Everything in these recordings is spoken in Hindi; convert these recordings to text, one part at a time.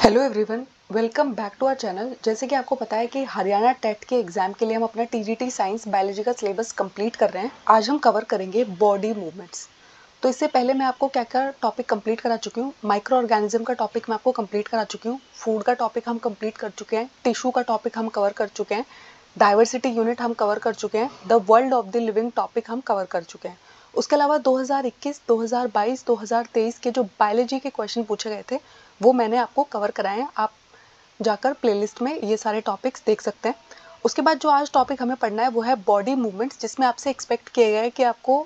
Hello everyone, welcome back to our channel. जैसे कि आपको पता है कि हरियाणा टेट के एग्जाम के लिए हम अपना टीजीटी साइंस बायोलॉजी का सिलेबस कंप्लीट कर रहे हैं। आज हम कवर करेंगे बॉडी मूवमेंट्स। तो इससे पहले मैं आपको क्या क्या टॉपिक कंप्लीट करा चुकी हूँ। माइक्रो ऑर्गेनिज्म का टॉपिक मैं आपको कंप्लीट करा चुकी हूँ, फूड का टॉपिक हम कंप्लीट कर चुके हैं, टिश्यू का टॉपिक हम कवर कर चुके हैं, डाइवर्सिटी यूनिट हम कवर कर चुके हैं, the world of the living topic हम कवर कर चुके हैं। उसके अलावा 2021, 2022, 2023 के जो बायोलॉजी के क्वेश्चन पूछे गए थे वो मैंने आपको कवर कराए हैं। आप जाकर प्लेलिस्ट में ये सारे टॉपिक्स देख सकते हैं। उसके बाद जो आज टॉपिक हमें पढ़ना है वो है बॉडी मूवमेंट्स, जिसमें आपसे एक्सपेक्ट किया गया है कि आपको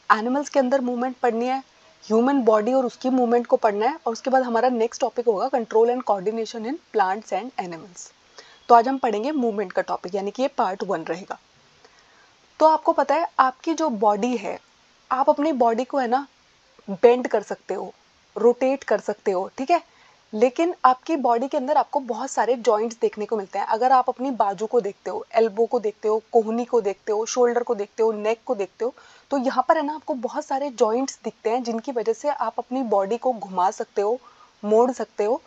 एनिमल्स के अंदर मूवमेंट पढ़नी है, ह्यूमन बॉडी और उसकी मूवमेंट को पढ़ना है, और उसके बाद हमारा नेक्स्ट टॉपिक होगा control and coordination in plants and animals. तो आज हम पढ़ेंगे मूवमेंट का टॉपिक, यानी कि ये पार्ट 1 रहेगा। तो आपको पता है आपकी जो बॉडी है, आप अपनी बॉडी को है ना बेंड कर सकते हो, रोटेट कर सकते हो, ठीक है। लेकिन आपकी बॉडी के अंदर आपको बहुत सारे जॉइंट्स देखने को मिलते हैं। अगर आप अपनी बाजू को देखते हो, एल्बो को देखते हो, कोहनी को देखते हो, शोल्डर को देखते हो, नेक को देखते हो, तो यहाँ पर है ना आपको बहुत सारे जॉइंट्स दिखते हैं जिनकी वजह से आप अपनी बॉडी को घुमा सकते हो, मोड़ सकते हो।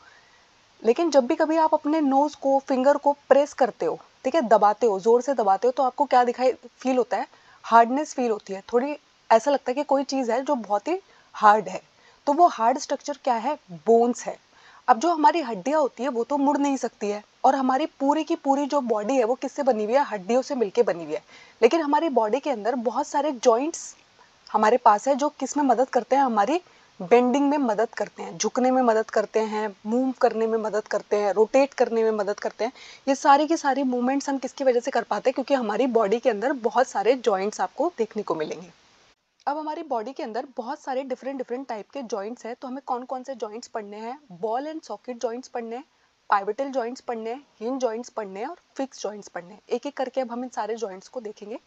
लेकिन जब भी कभी आप अपने नोज को, फिंगर को प्रेस करते हो, ठीक है, दबाते हो, जोर से दबाते हो, तो आपको क्या दिखाई फील होता है? हार्डनेस फील होती है थोड़ी। ऐसा लगता है कि कोई चीज़ है जो बहुत ही हार्ड है। तो वो हार्ड स्ट्रक्चर क्या है? बोन्स है। अब जो हमारी हड्डियां होती है वो तो मुड़ नहीं सकती है, और हमारी पूरी की पूरी जो बॉडी है वो किससे बनी हुई है? हड्डियों से मिलके बनी हुई है। लेकिन हमारी बॉडी के अंदर बहुत सारे जॉइंट्स हमारे पास है जो किस में मदद करते हैं? हमारी बेंडिंग में मदद करते हैं, झुकने में मदद करते हैं, मूव करने में मदद करते हैं, रोटेट करने में मदद करते हैं। ये सारी की सारी मूवमेंट्स हम किसकी वजह से कर पाते हैं? क्योंकि हमारी बॉडी के अंदर बहुत सारे जॉइंट्स आपको देखने को मिलेंगे। अब हमारी बॉडी के अंदर बहुत सारे डिफरेंट डिफरेंट टाइप के जॉइंट्स हैं। तो हमें कौन कौन से जॉइंट्स पढ़ने हैं? बॉल एंड सॉकेट जॉइंट्स पढ़ने हैं, पाइवटल जॉइंट्स पढ़ने हैं, हिंज जॉइंट्स पढ़ने हैं, और फिक्स जॉइंट्स पढ़ने हैं। एक एक करके अब हम इन सारे जॉइंट्स को देखेंगे।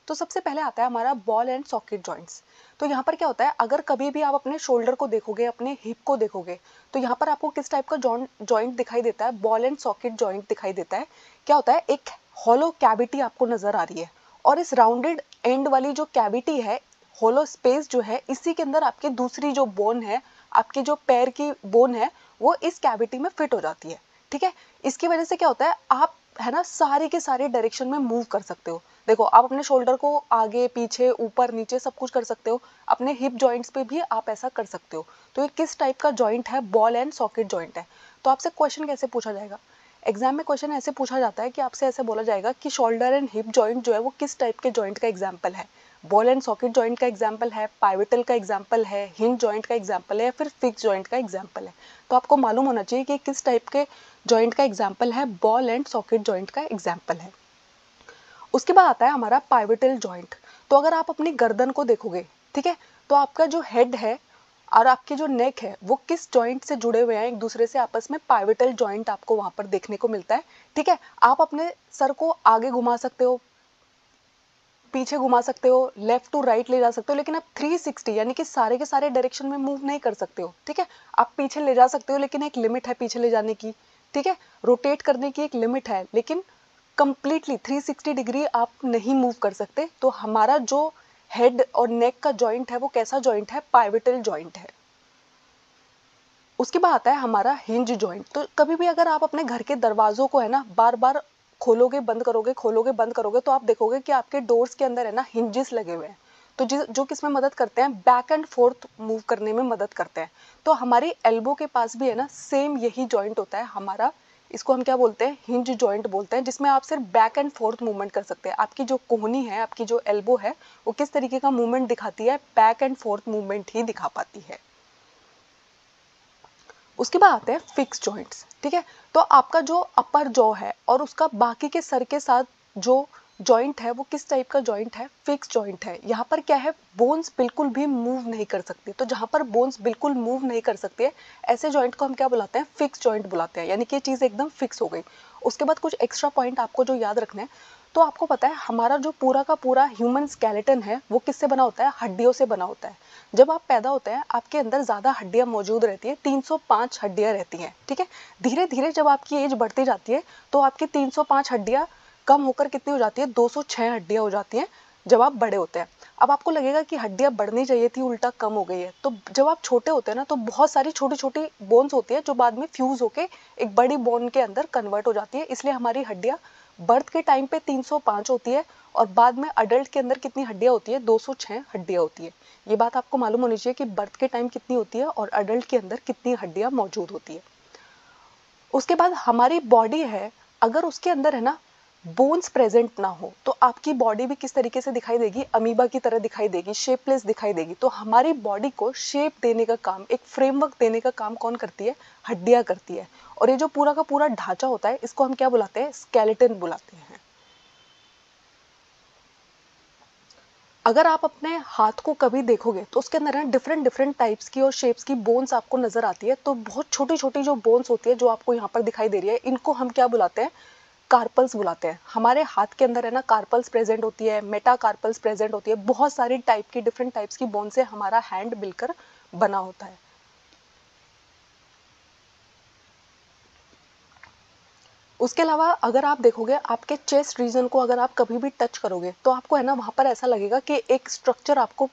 तो सबसे पहले आता है हमारा बॉल एंड सॉकेट जॉइंट्स। तो यहाँ पर क्या होता है? अगर कभी भी आप अपने शोल्डर को देखोगे, अपने हिप को देखोगे, तो यहाँ पर आपको किस टाइप का जॉइंट दिखाई देता है? बॉल एंड सॉकेट जॉइंट दिखाई देता है। क्या होता है? एक हॉलो कैविटी आपको नजर आ रही है, और इस राउंडेड एंड वाली जो कैविटी है, होलो स्पेस जो है, इसी के अंदर आपकी दूसरी जो बोन है, आपके जो पैर की बोन है, वो इस कैविटी में फिट हो जाती है, ठीक है। इसकी वजह से क्या होता है? आप है ना सारे के सारे डायरेक्शन में मूव कर सकते हो। देखो, आप अपने शोल्डर को आगे पीछे ऊपर नीचे सब कुछ कर सकते हो। अपने हिप जॉइंट्स पे भी आप ऐसा कर सकते हो। तो ये किस टाइप का जॉइंट है? बॉल एंड सॉकेट जॉइंट है। तो आपसे क्वेश्चन कैसे पूछा जाएगा? एग्जाम में क्वेश्चन ऐसे पूछा जाता है कि आपसे ऐसे बोला जाएगा कि शोल्डर एंड हिप जॉइंट जो है वो किस टाइप के जॉइंट का एग्जाम्पल है? बॉल एंड सॉकेट जॉइंट का एग्जाम्पल है, पाइवटल का एग्जाम्पल है, हिंज जॉइंट का एग्जाम्पल है, या फिर फिक्स जॉइंट का एग्जाम्पल है। तो आपको मालूम होना चाहिए कि किस टाइप के जॉइंट का एग्जाम्पल है, बॉल एंड सॉकेट जॉइंट का एग्जाम्पल है। उसके बाद आता है हमारा पाइवटल जॉइंट। तो अगर आप अपनी गर्दन को देखोगे, ठीक है, तो आपका जो हेड है और आपकी जो नेक है वो किस जॉइंट से जुड़े हुए हैं एक दूसरे से? आपस में पाइवटल जॉइंट आपको वहां पर देखने को मिलता है, ठीक है। आप अपने सर को आगे घुमा सकते हो, पीछे घुमा सकते हो, लेफ्ट टू राइट ले जा सकते हो, लेकिन आप 360 यानी कि सारे के सारे डायरेक्शन में मूव नहीं कर सकते हो, ठीक है। आप पीछे ले जा सकते हो, लेकिन एक लिमिट है पीछे ले जाने की, ठीक है। रोटेट करने की एक लिमिट है, लेकिन कंप्लीटली 360 डिग्री आप नहीं मूव कर सकते। तो हमारा जो हेड और नेक का जॉइंट है वो कैसा जॉइंट है? पाइवटल जॉइंट है। उसके बाद आता है हमारा हिंज जॉइंट। तो कभी भी अगर आप अपने घर के दरवाजों को है ना बार बार खोलोगे बंद करोगे, खोलोगे बंद करोगे, तो आप देखोगे कि आपके डोर्स के अंदर है ना हिंजेस लगे हुए हैं। तो जो किस में मदद करते हैं? बैक एंड फोर्थ मूव करने में मदद करते हैं। तो हमारी एल्बो के पास भी है ना सेम यही जॉइंट होता है हमारा। इसको हम क्या बोलते हैं? हिंज जॉइंट बोलते हैं, जिसमें आप सिर्फ बैक एंड फोर्थ मूवमेंट कर सकते हैं। आपकी जो कोहनी है, आपकी जो एल्बो है, वो किस तरीके का मूवमेंट दिखाती है? बैक एंड फोर्थ मूवमेंट ही दिखा पाती है। उसके बाद आते हैं फिक्स जॉइंट्स, ठीक है। तो आपका जो अपर जॉ है और उसका बाकी के सर के साथ जो जॉइंट है वो किस टाइप का जॉइंट है? फिक्स जॉइंट है। यहाँ पर क्या है? बोन्स बिल्कुल भी मूव नहीं कर सकती। तो जहाँ पर बोन्स बिल्कुल मूव नहीं कर सकती है, ऐसे जॉइंट को हम क्या बुलाते हैं? फिक्स जॉइंट बुलाते हैं, यानी कि ये चीज़ एकदम फिक्स हो गई। उसके बाद कुछ एक्स्ट्रा पॉइंट आपको जो याद रखना है, तो आपको पता है हमारा जो पूरा का पूरा ह्यूमन स्केलेटन है वो किससे बना होता है? हड्डियों से बना होता है। जब आप पैदा होते हैं आपके अंदर ज़्यादा हड्डियां मौजूद रहती है, 305 हड्डियां रहती हैं, ठीक है। धीरे धीरे जब आपकी एज बढ़ती जाती है तो आपकी 305 हड्डियां कम होकर कितनी हो जाती है? 206 हड्डियां हो जाती हैं जब आप बड़े होते हैं। अब आपको लगेगा कि हड्डियां बढ़नी चाहिए थी, उल्टा कम हो गई है। तो जब आप छोटे होते हैं ना, तो बहुत सारी छोटी छोटी बोन्स होती है जो बाद में फ्यूज होके एक बड़ी बोन के अंदर कन्वर्ट हो जाती है। इसलिए हमारी हड्डियां बर्थ के टाइम पे 305 होती है और बाद में अडल्ट के अंदर कितनी हड्डियां होती है, 206 हड्डियां होती है। ये बात आपको मालूम होनी चाहिए कि बर्थ के टाइम कितनी होती है और अडल्ट के अंदर कितनी हड्डियां मौजूद होती है। उसके बाद हमारी बॉडी है, अगर उसके अंदर है ना बोन्स प्रेजेंट ना हो तो आपकी बॉडी भी किस तरीके से दिखाई देगी, अमीबा की तरह दिखाई देगी, शेपलेस दिखाई देगी। तो हमारी बॉडी को शेप देने का काम, एक फ्रेमवर्क देने का काम कौन करती है, हड्डियां करती है। और ये जो पूरा का पूरा ढांचा होता है, इसको हम क्या बुलाते हैं, स्केलेटन बुलाते हैं। अगर आप अपने हाथ को कभी देखोगे तो उसके अंदर ना डिफरेंट डिफरेंट टाइप्स की और शेप्स की बोन्स आपको नजर आती है। तो बहुत छोटी छोटी जो बोन्स होती है जो आपको यहाँ पर दिखाई दे रही है, इनको हम क्या बुलाते हैं, कार्पल्स बुलाते हैं। हमारे हाथ के अंदर है ना कार्पल्स प्रेजेंट होती है, मेटा कार्पल्स प्रेजेंट होती है। बहुत सारी टाइप की डिफरेंट टाइप्स की बोन से हमारा हैंड मिलकर बना होता है। उसके अलावा अगर आप देखोगे आपके चेस्ट रीजन को, अगर आप कभी भी टच करोगे तो आपको है ना वहां पर ऐसा लगेगा कि एक स्ट्रक्चर आपको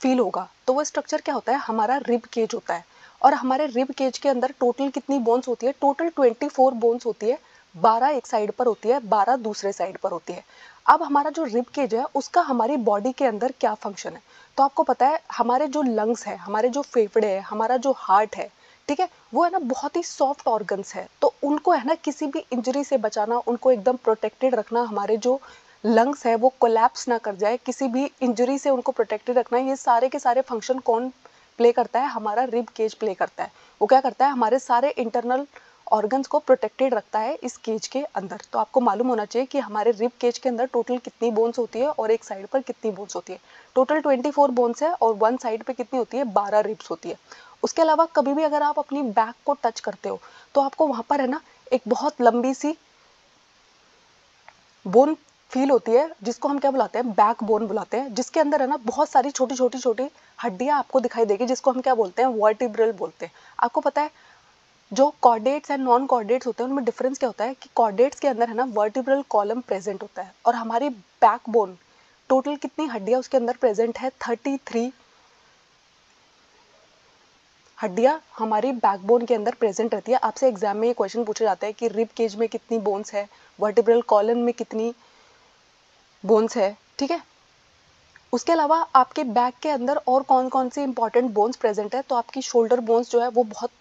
फील होगा। तो वो स्ट्रक्चर क्या होता है, हमारा रिब केज होता है। और हमारे रिब केज के अंदर टोटल कितनी बोन्स होती है, टोटल 24 बोन्स होती है। 12 एक साइड पर होती है, 12 दूसरे साइड पर होती है। अब हमारा जो रिब केज है उसका हमारी बॉडी के अंदर क्या फंक्शन है, तो आपको पता है हमारे जो लंग्स है, हमारे जो फेफड़े है, हमारा जो हार्ट है, ठीक है, वो है ना बहुत ही सॉफ्ट ऑर्गन्स है। तो उनको है ना किसी भी इंजरी से बचाना, उनको एकदम प्रोटेक्टेड रखना, हमारे जो लंग्स है वो कोलैप्स ना कर जाए, किसी भी इंजरी से उनको प्रोटेक्टेड रखना, ये सारे के सारे फंक्शन कौन प्ले करता है, हमारा रिब केज प्ले करता है। वो क्या करता है, हमारे सारे इंटरनल ऑर्गन्स को प्रोटेक्टेड रखता है इस केज के अंदर। तो आपको मालूम होना चाहिए कि हमारे रिब केज के अंदर टोटल कितनी बोन्स होती है और एक साइड पर कितनी बोन्स होती है। टोटल 24 बोन्स है और वन साइड पे कितनी होती है, 12 रिब्स होती है। उसके अलावा कभी भी अगर आप अपनी बैक को टच करते हो तो आपको वहां पर है ना एक बहुत लंबी सी बोन फील होती है, जिसको हम क्या बुलाते हैं, बैक बोन बुलाते हैं, जिसके अंदर है ना बहुत सारी छोटी छोटी छोटी हड्डियां आपको दिखाई देगी, जिसको हम क्या बोलते हैं, वर्टिब्रल बोलते हैं। आपको पता है जो कॉर्डेट्स एंड नॉन कॉर्डेट्स होते हैं उनमें डिफरेंस क्या होता है, कि कॉर्डेट्स के अंदर है ना वर्टिब्रल कॉलम प्रेजेंट होता है और हमारी बैक बोन टोटल कितनी हड्डियां उसके अंदर प्रेजेंट है, 33 हड्डियां हमारी बैकबोन के अंदर प्रेजेंट रहती है। आपसे एग्जाम में ये क्वेश्चन पूछा जाता है कि रिब केज में कितनी बोन्स है, वर्टिब्रल कॉलम में कितनी बोन्स है, ठीक है। उसके अलावा आपके बैक के अंदर और कौन कौन सी इंपॉर्टेंट बोन्स प्रेजेंट है, तो आपकी शोल्डर बोन्स जो है वो बहुत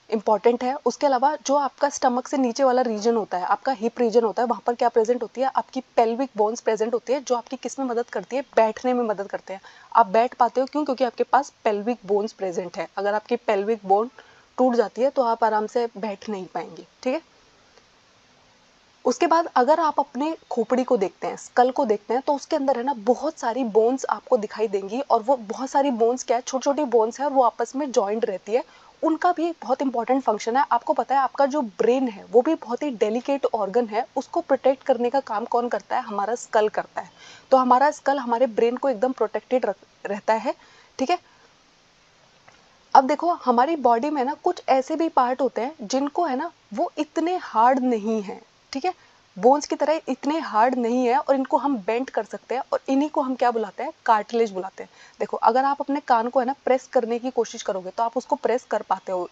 इंपॉर्टेंट है। उसके अलावा जो आपका स्टमक से नीचे वाला रीजन होता है, आपका हिप रीजन होता है, वहां पर क्या प्रेजेंट होती है, आपकी पेल्विक बोन्स प्रेजेंट होती है, जो आपकी किस में मदद करती है, बैठने में मदद करते हैं। आप बैठ पाते हो क्यों, क्योंकि आपके पास पेल्विक बोन्स प्रेजेंट है। अगर आपकी पेल्विक बोन टूट जाती है तो आप आराम से बैठ नहीं पाएंगे, ठीक है। उसके बाद अगर आप अपने खोपड़ी को देखते हैं, स्कल को देखते हैं, तो उसके अंदर है ना बहुत सारी बोन्स आपको दिखाई देंगी और वो बहुत सारी बोन्स क्या है, छोटी छोटी बोन्स है और वो आपस में जॉइंट रहती है। उनका भी एक बहुत इंपॉर्टेंट फंक्शन है। आपको पता है आपका जो ब्रेन है वो भी बहुत ही डेलिकेट ऑर्गन है, उसको प्रोटेक्ट करने का काम कौन करता है, हमारा स्कल करता है। तो हमारा स्कल हमारे ब्रेन को एकदम प्रोटेक्टेड रहता है, ठीक है। अब देखो हमारी बॉडी में ना कुछ ऐसे भी पार्ट होते हैं जिनको है ना वो इतने हार्ड नहीं है, ठीक है, बोन्स की तरह इतने हार्ड नहीं है और इनको हम बेंड कर सकते हैं और इन्हीं को हम क्या बुलाते हैं, कार्टिलेज बुलाते हैं। देखो अगर आप अपने कान को है ना प्रेस करने की कोशिश करोगे तो आप उसको प्रेस कर पाते हो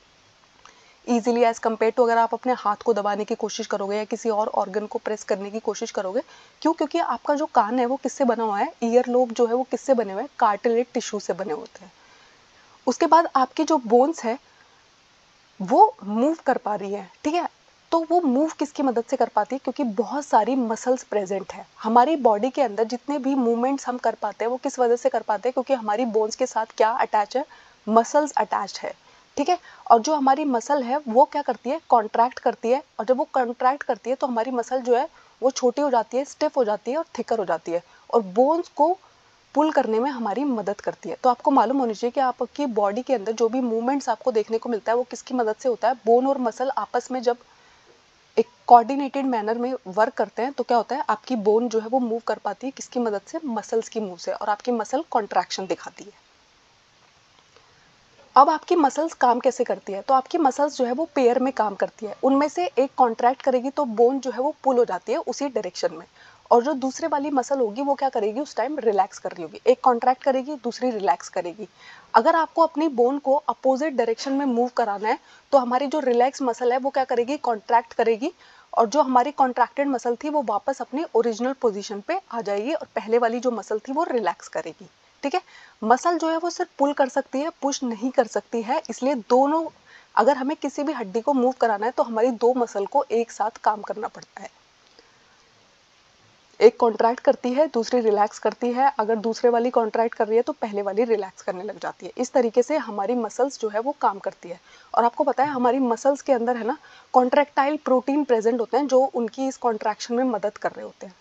इजीली एज कम्पेयर टू अगर आप अपने हाथ को दबाने की कोशिश करोगे या किसी और ऑर्गन को प्रेस करने की कोशिश करोगे। क्यों, क्योंकि आपका जो कान है वो किससे बना हुआ है, ईयर लोब जो है वो किससे बने हुए हैं, कार्टिलेज टिश्यू से बने होते हैं। उसके बाद आपकी जो बोन्स है वो मूव कर पा रही है, ठीक है। तो वो मूव किसकी मदद से कर पाती है, क्योंकि बहुत सारी मसल्स प्रेजेंट है हमारी बॉडी के अंदर। जितने भी मूवमेंट्स हम कर पाते हैं वो किस वजह से कर पाते हैं, क्योंकि हमारी बोन्स के साथ क्या अटैच है, मसल्स अटैच है, ठीक है। और जो हमारी मसल है वो क्या करती है, कॉन्ट्रैक्ट करती है, और जब वो कॉन्ट्रैक्ट करती है तो हमारी मसल जो है वो छोटी हो जाती है, स्टिफ हो जाती है और थिकर हो जाती है, और बोन्स को पुल करने में हमारी मदद करती है। तो आपको मालूम होनी चाहिए कि आपकी बॉडी के अंदर जो भी मूवमेंट्स आपको देखने को मिलता है वो किसकी मदद से होता है, बोन और मसल आपस में जब एक कोऑर्डिनेटेड मैनर में वर्क करते हैं तो क्या होता है, आपकी बोन जो है वो मूव कर पाती है किसकी मदद से, मसल्स की मूव से, और आपकी मसल कॉन्ट्रैक्शन दिखाती है। अब आपकी मसल्स काम कैसे करती है, तो आपकी मसल्स जो है वो पेयर में काम करती है, उनमें से एक कॉन्ट्रैक्ट करेगी तो बोन जो है वो पुल हो जाती है उसी डायरेक्शन में, और जो दूसरे वाली मसल होगी वो क्या करेगी, उस टाइम रिलैक्स कर रही होगी। एक कॉन्ट्रैक्ट करेगी, दूसरी रिलैक्स करेगी। अगर आपको अपनी बोन को अपोजिट डायरेक्शन में मूव कराना है तो हमारी जो रिलैक्स मसल है वो क्या करेगी, कॉन्ट्रैक्ट करेगी, और जो हमारी कॉन्ट्रैक्टेड मसल थी वो वापस अपनी ओरिजिनल पोजीशन पे आ जाएगी और पहले वाली जो मसल थी वो रिलैक्स करेगी। ठीक है, मसल जो है वो सिर्फ पुल कर सकती है, पुश नहीं कर सकती है। इसलिए दोनों, अगर हमें किसी भी हड्डी को मूव कराना है तो हमारी दो मसल को एक साथ काम करना पड़ता है। एक कॉन्ट्रैक्ट करती है, दूसरी रिलैक्स करती है। अगर दूसरे वाली कॉन्ट्रैक्ट कर रही है तो पहले वाली रिलैक्स करने लग जाती है। इस तरीके से हमारी मसल्स जो है वो काम करती है। और आपको पता है हमारी मसल्स के अंदर है ना कॉन्ट्रैक्टाइल प्रोटीन प्रेजेंट होते हैं जो उनकी इस कॉन्ट्रैक्शन में मदद कर रहे होते हैं।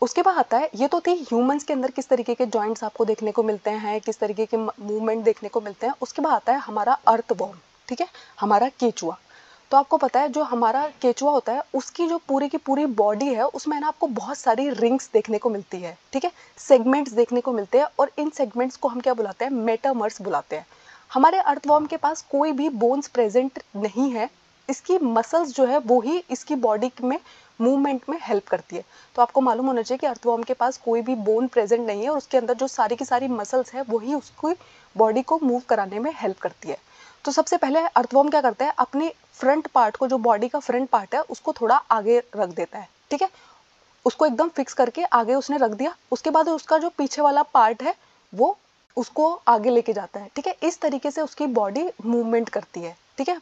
उसके बाद आता है, ये तो थी ह्यूमंस के अंदर किस तरीके के जॉइंट्स आपको देखने को मिलते हैं, किस तरीके के मूवमेंट देखने को मिलते हैं। उसके बाद आता है हमारा अर्थवॉर्म, ठीक है, हमारा केचुआ। तो आपको पता है जो हमारा केचुआ होता है उसकी जो पूरी की पूरी बॉडी है उसमें ना आपको बहुत सारी रिंग्स देखने को मिलती है, ठीक है, सेगमेंट्स देखने को मिलते हैं, और इन सेगमेंट्स को हम क्या बुलाते हैं, मेटामर्स बुलाते हैं। हमारे अर्थवॉर्म के पास कोई भी बोन्स प्रेजेंट नहीं है, इसकी मसल्स जो है वो ही इसकी बॉडी में मूवमेंट में हेल्प करती है। तो आपको मालूम होना चाहिए कि अर्थवॉर्म के पास कोई भी बोन प्रेजेंट नहीं है और उसके अंदर जो सारी की सारी मसल्स है वही उसकी बॉडी को मूव कराने में हेल्प करती है। तो सबसे पहले अर्थवॉर्म क्या करता है, अपनी फ्रंट पार्ट को, जो बॉडी का फ्रंट पार्ट है उसको थोड़ा आगे रख देता है, ठीक है, उसको एकदम फिक्स करके आगे उसने रख दिया। उसके बाद उसका जो पीछे वाला पार्ट है वो उसको आगे लेके जाता है, ठीक है। इस तरीके से उसकी बॉडी मूवमेंट करती है, ठीक है।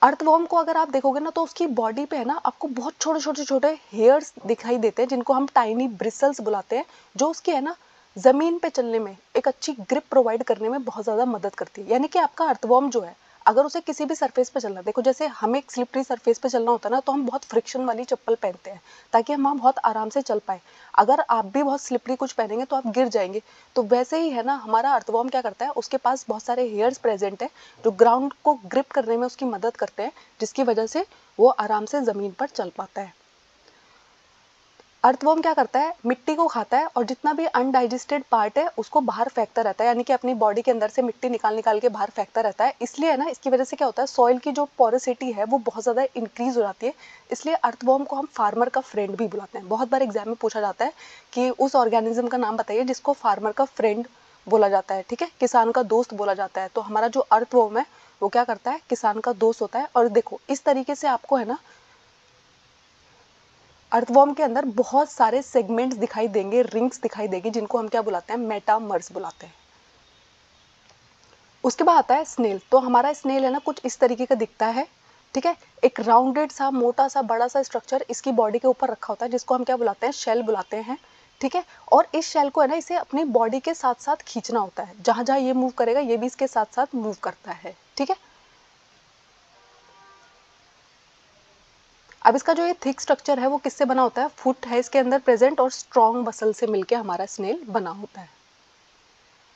अर्थवॉर्म को अगर आप देखोगे ना तो उसकी बॉडी पे है ना आपको बहुत छोटे छोटे छोटे हेयर्स दिखाई देते हैं जिनको हम टाइनी ब्रिसल्स बुलाते हैं, जो उसकी है ना जमीन पे चलने में एक अच्छी ग्रिप प्रोवाइड करने में बहुत ज्यादा मदद करती है। यानी कि आपका अर्थवॉर्म जो है अगर उसे किसी भी सरफेस पे चलना, देखो जैसे हमें एक स्लिपरी सरफेस पे चलना होता है ना तो हम बहुत फ्रिक्शन वाली चप्पल पहनते हैं ताकि हम वहाँ बहुत आराम से चल पाए। अगर आप भी बहुत स्लिपरी कुछ पहनेंगे तो आप गिर जाएंगे। तो वैसे ही है ना हमारा अर्थवॉर्म क्या करता है, उसके पास बहुत सारे हेयर्स प्रेजेंट है जो ग्राउंड को ग्रिप करने में उसकी मदद करते हैं, जिसकी वजह से वो आराम से जमीन पर चल पाता है। अर्थवॉर्म क्या करता है, मिट्टी को खाता है और जितना भी अनडाइजेस्टेड पार्ट है उसको बाहर फेंकता रहता है, यानी कि अपनी बॉडी के अंदर से मिट्टी निकाल निकाल के बाहर फेंकता रहता है। इसलिए है ना इसकी वजह से क्या होता है, सॉइल की जो पोरोसिटी है वो बहुत ज़्यादा इंक्रीज हो जाती है। इसलिए अर्थवॉर्म को हम फार्मर का फ्रेंड भी बुलाते हैं। बहुत बार एग्जाम में पूछा जाता है कि उस ऑर्गेनिज्म का नाम बताइए जिसको फार्मर का फ्रेंड बोला जाता है, ठीक है, किसान का दोस्त बोला जाता है। तो हमारा जो अर्थवॉर्म है वो क्या करता है, किसान का दोस्त होता है। और देखो इस तरीके से आपको है ना अर्थवॉर्म के अंदर बहुत सारे सेगमेंट्स दिखाई देंगे, रिंग्स दिखाई देगी, जिनको हम क्या बुलाते हैं, मेटामर्स बुलाते हैं। उसके बाद आता है स्नेल। तो हमारा स्नेल है ना कुछ इस तरीके का दिखता है, ठीक है, एक राउंडेड सा मोटा सा बड़ा सा स्ट्रक्चर इसकी बॉडी के ऊपर रखा होता है जिसको हम क्या बुलाते हैं, शेल बुलाते हैं, ठीक है। और इस शेल को है ना इसे अपनी बॉडी के साथ साथ खींचना होता है, जहां जहां ये मूव करेगा ये भी इसके साथ साथ मूव करता है, ठीक है। अब इसका जो ये थिक स्ट्रक्चर है वो किससे बना होता है, फुट है इसके अंदर प्रेजेंट और स्ट्रॉन्ग मसल से मिलके हमारा स्नेल बना होता है।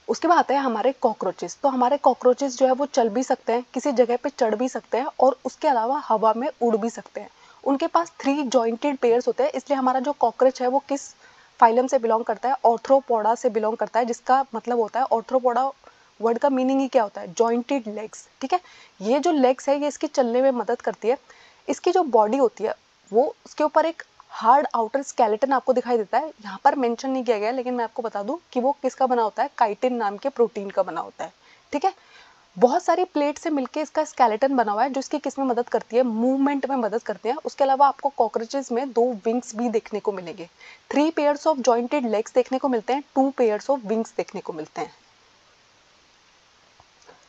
उसके बाद आते हैं हमारे कॉकरोचेस। तो हमारे कॉकरोचेस जो है वो चल भी सकते हैं, किसी जगह पे चढ़ भी सकते हैं और उसके अलावा हवा में उड़ भी सकते हैं। उनके पास 3 जॉइंटेड पेयर्स होते हैं। इसलिए हमारा जो कॉकरोच है वो किस फाइलम से बिलोंग करता है, ऑर्थ्रोपोडा से बिलोंग करता है, जिसका मतलब होता है ऑर्थ्रोपोडा वर्ड का मीनिंग ही क्या होता है, जॉइंटेड लेग्स, ठीक है। ये जो लेग्स है ये इसके चलने में मदद करती है। इसकी जो बॉडी होती है वो उसके ऊपर एक हार्ड आउटर स्केलेटन आपको दिखाई देता है। यहाँ पर मेंशन नहीं किया गया लेकिन मैं आपको बता दूं कि वो किसका बना होता है, काइटिन नाम के प्रोटीन का बना होता है, ठीक है। बहुत सारी प्लेट से मिलकर इसका स्केलेटन बना हुआ है जो इसकी किस में मदद करती है, मूवमेंट में मदद करती है। उसके अलावा आपको कॉकरोचेस में 2 विंग्स भी देखने को मिलेंगे। 3 पेयर्स ऑफ जॉइंटेड लेग्स देखने को मिलते हैं, 2 पेयर्स ऑफ विंग्स देखने को मिलते हैं।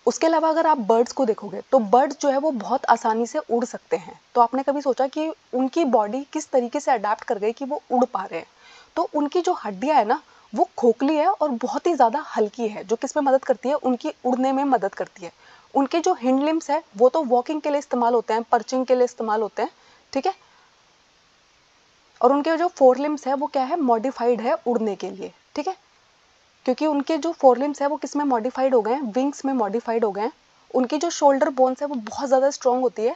उसके अलावा अगर आप बर्ड्स को देखोगे तो बर्ड्स जो है वो बहुत आसानी से उड़ सकते हैं। तो आपने कभी सोचा कि उनकी बॉडी किस तरीके से अडेप्ट कर गई कि वो उड़ पा रहे हैं। तो उनकी जो हड्डियां है ना वो खोखली है और बहुत ही ज़्यादा हल्की है, जो किस में मदद करती है, उनकी उड़ने में मदद करती है। उनके जो हिंड लिम्स है वो तो वॉकिंग के लिए इस्तेमाल होते हैं, पर्चिंग के लिए इस्तेमाल होते हैं, ठीक है। और उनके जो फोर लिम्स है वो क्या है, मॉडिफाइड है उड़ने के लिए, ठीक है। क्योंकि उनके जो फोरलिम्स है वो किस में मॉडिफाइड हो गए हैं, विंग्स में मॉडिफाइड हो गए हैं। उनकी जो शोल्डर बोन्स है वो बहुत ज़्यादा स्ट्रॉन्ग होती है।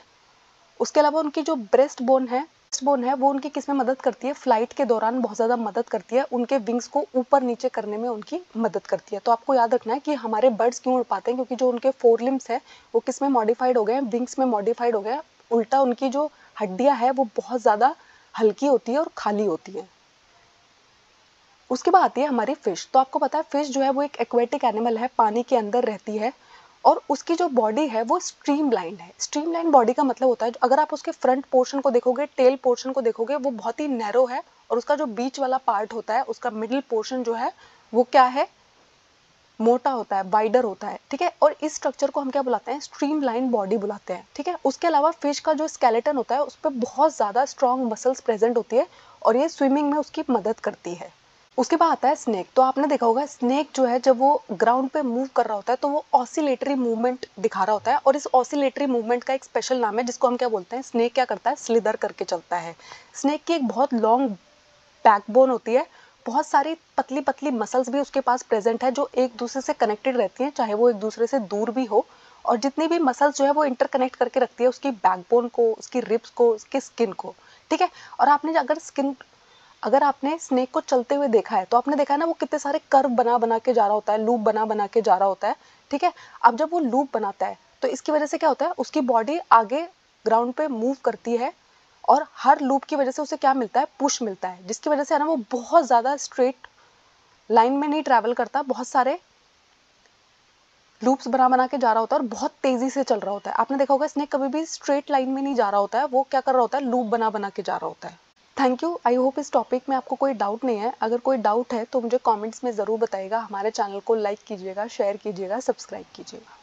उसके अलावा उनकी जो ब्रेस्ट बोन है वो उनकी किस में मदद करती है, फ्लाइट के दौरान बहुत ज़्यादा मदद करती है, उनके विंग्स को ऊपर नीचे करने में उनकी मदद करती है। तो आपको याद रखना है कि हमारे बर्ड्स क्यों उड़ पाते हैं, क्योंकि जो उनके फोरलिम्स है वो किस में मॉडिफाइड हो गए हैं, विंग्स में मॉडिफाइड हो गए हैं। उल्टा उनकी जो हड्डियां है वो बहुत ज़्यादा हल्की होती है और खाली होती है। उसके बाद आती है हमारी फिश। तो आपको पता है फिश जो है वो एक एक्वेटिक एनिमल है, पानी के अंदर रहती है और उसकी जो बॉडी है वो स्ट्रीमलाइन है। स्ट्रीमलाइन बॉडी का मतलब होता है अगर आप उसके फ्रंट पोर्शन को देखोगे, टेल पोर्शन को देखोगे, वो बहुत ही नैरो है और उसका जो बीच वाला पार्ट होता है, उसका मिडिल पोर्शन जो है वो क्या है, मोटा होता है, वाइडर होता है, ठीक है। और इस स्ट्रक्चर को हम क्या बुलाते हैं, स्ट्रीमलाइन बॉडी बुलाते हैं, ठीक है। उसके अलावा फिश का जो स्केलेटन होता है उस पर बहुत ज़्यादा स्ट्रॉन्ग मसल्स प्रेजेंट होती है और ये स्विमिंग में उसकी मदद करती है। उसके बाद आता है स्नेक। तो आपने देखा होगा स्नेक जो है जब वो ग्राउंड पे मूव कर रहा होता है तो वो ऑसिलेटरी मूवमेंट दिखा रहा होता है और इस ऑसिलेटरी मूवमेंट का एक स्पेशल नाम है जिसको हम क्या बोलते हैं, स्नेक क्या करता है, स्लिदर करके चलता है। स्नेक की एक बहुत लॉन्ग बैकबोन होती है, बहुत सारी पतली पतली मसल्स भी उसके पास प्रेजेंट है जो एक दूसरे से कनेक्टेड रहती हैं, चाहे वो एक दूसरे से दूर भी हो। और जितनी भी मसल्स जो है वो इंटरकनेक्ट करके रखती है उसकी बैकबोन को, उसकी रिब्स को, उसकी स्किन को, ठीक है। और आपने अगर आपने स्नेक को चलते हुए देखा है तो आपने देखा है ना वो कितने सारे कर्व बना बना के जा रहा होता है, लूप बना बना के जा रहा होता है, ठीक है। अब जब वो लूप बनाता है तो इसकी वजह से क्या होता है, उसकी बॉडी आगे ग्राउंड पे मूव करती है और हर लूप की वजह से उसे क्या मिलता है, पुश मिलता है, जिसकी वजह से है ना वो बहुत ज़्यादा स्ट्रेट लाइन में नहीं ट्रैवल करता, बहुत सारे लूप्स बना बना के जा रहा होता है और बहुत तेज़ी से चल रहा होता है। आपने देखा होगा स्नेक कभी भी स्ट्रेट लाइन में नहीं जा रहा होता है, वो क्या कर रहा होता है, लूप बना बना के जा रहा होता है। Thank you. आई होप इस टॉपिक में आपको कोई डाउट नहीं है। अगर कोई डाउट है तो मुझे कमेंट्स में ज़रूर बताइएगा। हमारे चैनल को लाइक कीजिएगा, शेयर कीजिएगा, सब्सक्राइब कीजिएगा।